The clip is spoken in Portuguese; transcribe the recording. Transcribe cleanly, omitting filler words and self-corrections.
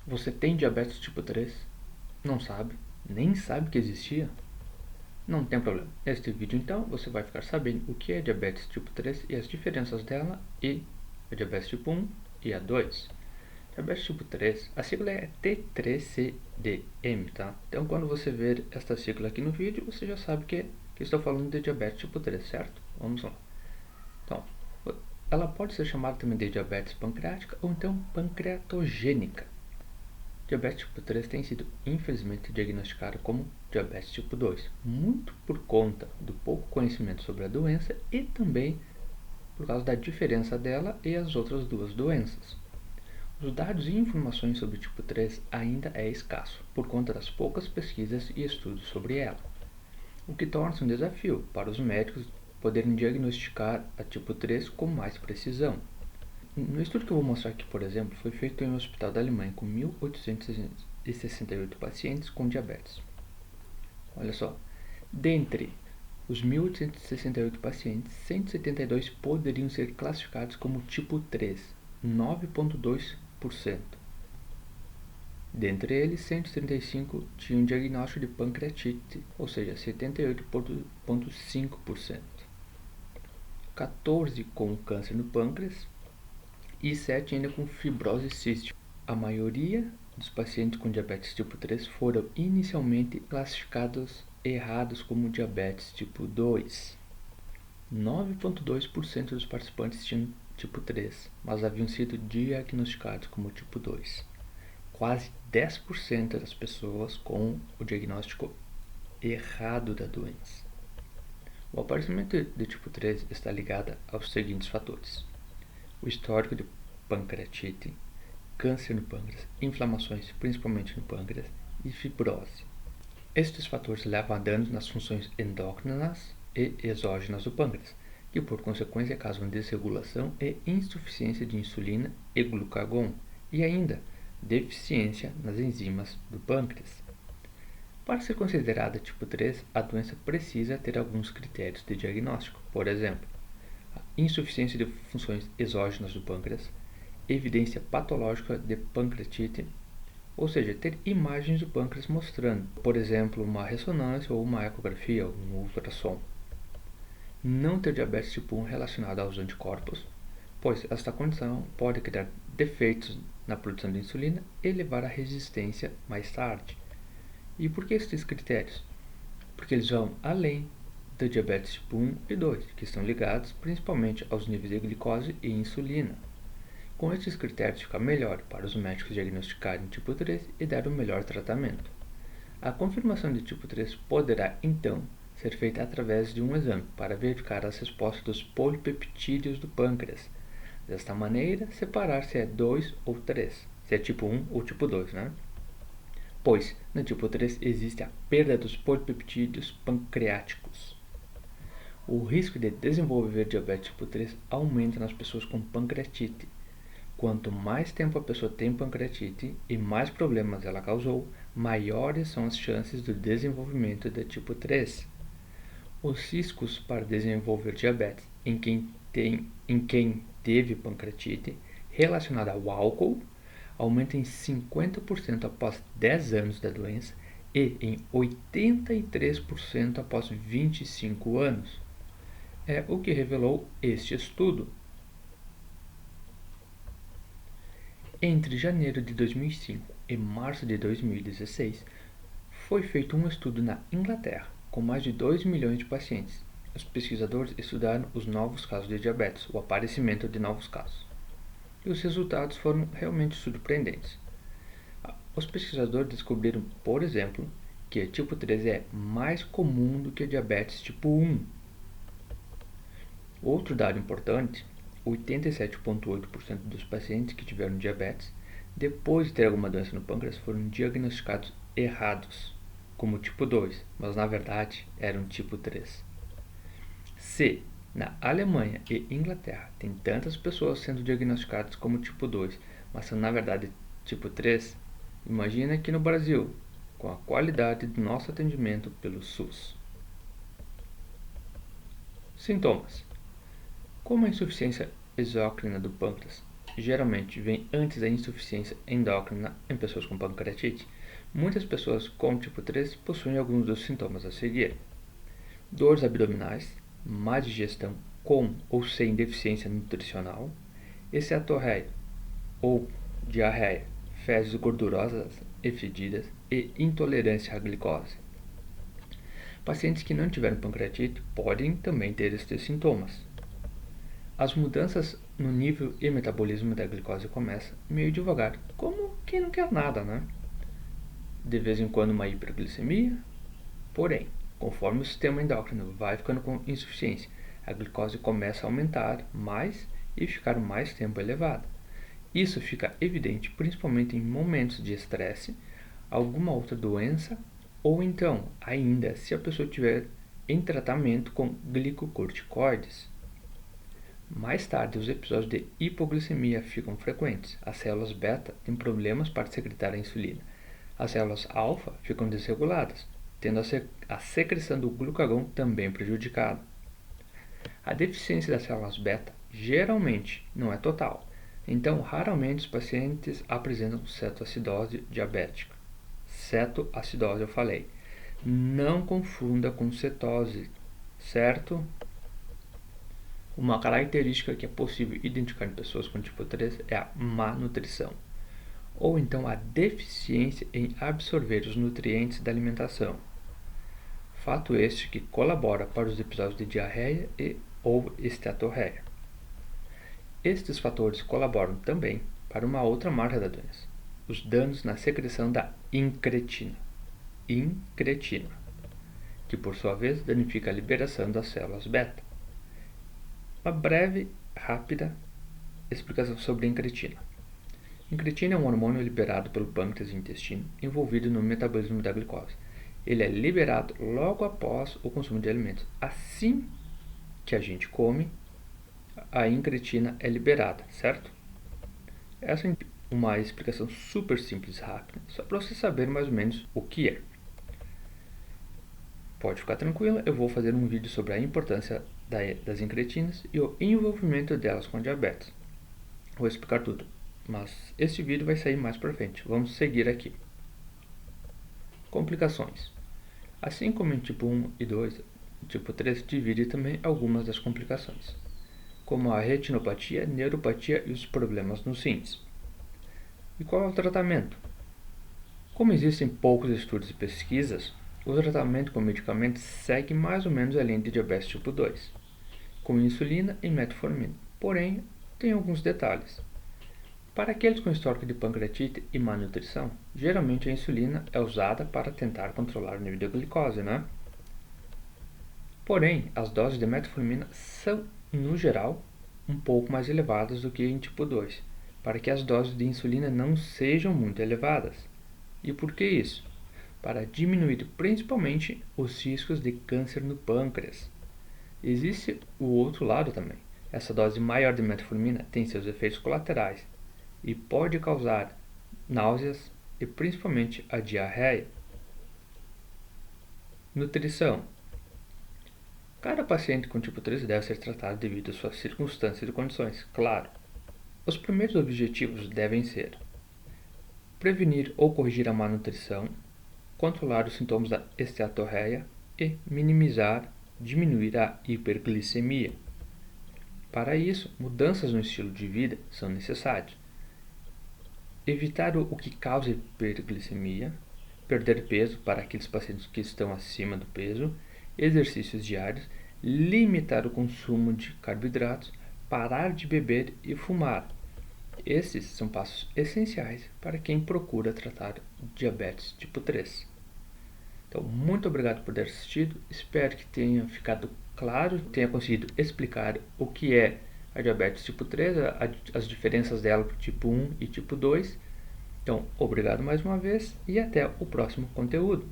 Você tem diabetes tipo 3? Não sabe? Nem sabe que existia? Não tem problema. Neste vídeo, então, você vai ficar sabendo o que é diabetes tipo 3 e as diferenças dela e a diabetes tipo 1 e a 2. Diabetes tipo 3, a sigla é T3CDM, tá? Então, quando você ver esta sigla aqui no vídeo, você já sabe que estou falando de diabetes tipo 3, certo? Vamos lá. Então, ela pode ser chamada também de diabetes pancreática ou então pancreatogênica. Diabetes tipo 3 tem sido, infelizmente, diagnosticada como diabetes tipo 2, muito por conta do pouco conhecimento sobre a doença e também por causa da diferença dela e as outras duas doenças. Os dados e informações sobre tipo 3 ainda é escasso, por conta das poucas pesquisas e estudos sobre ela, o que torna-se um desafio para os médicos poderem diagnosticar a tipo 3 com mais precisão. No estudo que eu vou mostrar aqui, por exemplo, foi feito em um hospital da Alemanha com 1.868 pacientes com diabetes. Olha só, dentre os 1.868 pacientes, 172 poderiam ser classificados como tipo 3, 9,2%. Dentre eles, 135 tinham diagnóstico de pancreatite, ou seja, 78,5%. 14 com câncer no pâncreas e 7 ainda com fibrose cística. A maioria dos pacientes com diabetes tipo 3 foram inicialmente classificados errados como diabetes tipo 2. 9,2% dos participantes tinham tipo 3, mas haviam sido diagnosticados como tipo 2. Quase 10% das pessoas com o diagnóstico errado da doença. O aparecimento de tipo 3 está ligado aos seguintes fatores: o histórico de pancreatite, câncer no pâncreas, inflamações principalmente no pâncreas e fibrose. Estes fatores levam a danos nas funções endócrinas e exógenas do pâncreas, que por consequência causam desregulação e insuficiência de insulina e glucagon, e ainda deficiência nas enzimas do pâncreas. Para ser considerada tipo 3, a doença precisa ter alguns critérios de diagnóstico, por exemplo, a insuficiência de funções exógenas do pâncreas, evidência patológica de pancreatite, ou seja, ter imagens do pâncreas mostrando, por exemplo, uma ressonância ou uma ecografia ou um ultrassom. Não ter diabetes tipo 1 relacionado aos anticorpos, pois esta condição pode criar defeitos na produção de insulina e levar à resistência mais tarde. E por que esses critérios? Porque eles vão além do diabetes tipo 1 e 2, que estão ligados principalmente aos níveis de glicose e insulina. Com estes critérios fica melhor para os médicos diagnosticarem tipo 3 e dar o melhor tratamento. A confirmação de tipo 3 poderá, então, ser feita através de um exame para verificar as respostas dos polipeptídeos do pâncreas. Desta maneira, separar se é 2 ou 3, se é tipo 1 ou tipo 2, né? Pois, no tipo 3 existe a perda dos polipeptídeos pancreáticos. O risco de desenvolver diabetes tipo 3 aumenta nas pessoas com pancreatite. Quanto mais tempo a pessoa tem pancreatite e mais problemas ela causou, maiores são as chances do desenvolvimento de tipo 3. Os riscos para desenvolver diabetes em quem teve pancreatite relacionada ao álcool aumenta em 50% após 10 anos da doença e em 83% após 25 anos. É o que revelou este estudo. Entre janeiro de 2005 e março de 2016, foi feito um estudo na Inglaterra, com mais de 2 milhões de pacientes. Os pesquisadores estudaram os novos casos de diabetes, o aparecimento de novos casos. E os resultados foram realmente surpreendentes. Os pesquisadores descobriram, por exemplo, que tipo 3 é mais comum do que diabetes tipo 1. Outro dado importante: 87,8% dos pacientes que tiveram diabetes, depois de ter alguma doença no pâncreas, foram diagnosticados errados, como tipo 2, mas na verdade eram tipo 3. Se na Alemanha e Inglaterra tem tantas pessoas sendo diagnosticadas como tipo 2, mas são na verdade tipo 3, imagina aqui no Brasil, com a qualidade do nosso atendimento pelo SUS. Sintomas: como a insuficiência exócrina do pâncreas geralmente vem antes da insuficiência endócrina em pessoas com pancreatite, muitas pessoas com tipo 3 possuem alguns dos sintomas a seguir: dores abdominais, má digestão com ou sem deficiência nutricional, esteatorreia ou diarreia, fezes gordurosas e fedidas e intolerância à glicose. Pacientes que não tiveram pancreatite podem também ter estes sintomas. As mudanças no nível e metabolismo da glicose começam meio devagar, como quem não quer nada, né? De vez em quando uma hiperglicemia, porém, conforme o sistema endócrino vai ficando com insuficiência, a glicose começa a aumentar mais e ficar mais tempo elevada. Isso fica evidente principalmente em momentos de estresse, alguma outra doença, ou então, ainda, se a pessoa estiver em tratamento com glicocorticoides. Mais tarde, os episódios de hipoglicemia ficam frequentes. As células beta têm problemas para secretar a insulina. As células alfa ficam desreguladas, tendo a secreção do glucagon também prejudicada. A deficiência das células beta geralmente não é total, então raramente os pacientes apresentam cetoacidose diabética. Cetoacidose eu falei. Não confunda com cetose, certo? Uma característica que é possível identificar em pessoas com tipo 3 é a má nutrição, ou então a deficiência em absorver os nutrientes da alimentação. Fato este que colabora para os episódios de diarreia e ou esteatorreia. Estes fatores colaboram também para uma outra marca da doença: os danos na secreção da incretina, que por sua vez danifica a liberação das células beta. Uma breve, rápida explicação sobre a incretina. Incretina é um hormônio liberado pelo pâncreas e intestino envolvido no metabolismo da glicose. Ele é liberado logo após o consumo de alimentos. Assim que a gente come, a incretina é liberada, certo? Essa é uma explicação super simples e rápida, só para você saber mais ou menos o que é. Pode ficar tranquila, eu vou fazer um vídeo sobre a importância das incretinas e o envolvimento delas com a diabetes. Vou explicar tudo, mas este vídeo vai sair mais para frente. Vamos seguir aqui. Complicações. Assim como em tipo 1 e 2, o tipo 3 divide também algumas das complicações, como a retinopatia, neuropatia e os problemas nos rins. E qual é o tratamento? Como existem poucos estudos e pesquisas, o tratamento com medicamentos segue mais ou menos a linha de diabetes tipo 2, com insulina e metformina, porém tem alguns detalhes. Para aqueles com histórico de pancreatite e má nutrição, geralmente a insulina é usada para tentar controlar o nível de glicose, né? Porém, as doses de metformina são, no geral, um pouco mais elevadas do que em tipo 2, para que as doses de insulina não sejam muito elevadas. E por que isso? Para diminuir principalmente os riscos de câncer no pâncreas. Existe o outro lado também. Essa dose maior de metformina tem seus efeitos colaterais e pode causar náuseas e principalmente a diarreia. Nutrição. Cada paciente com tipo 3 deve ser tratado devido às suas circunstâncias e condições, claro. Os primeiros objetivos devem ser prevenir ou corrigir a má nutrição, controlar os sintomas da esteatorreia e diminuir a hiperglicemia. Para isso, mudanças no estilo de vida são necessárias. Evitar o que causa hiperglicemia, perder peso para aqueles pacientes que estão acima do peso, exercícios diários, limitar o consumo de carboidratos, parar de beber e fumar. Esses são passos essenciais para quem procura tratar diabetes tipo 3. Então, muito obrigado por ter assistido. Espero que tenha ficado claro, tenha conseguido explicar o que é a diabetes tipo 3, as diferenças dela para tipo 1 e tipo 2. Então, obrigado mais uma vez e até o próximo conteúdo.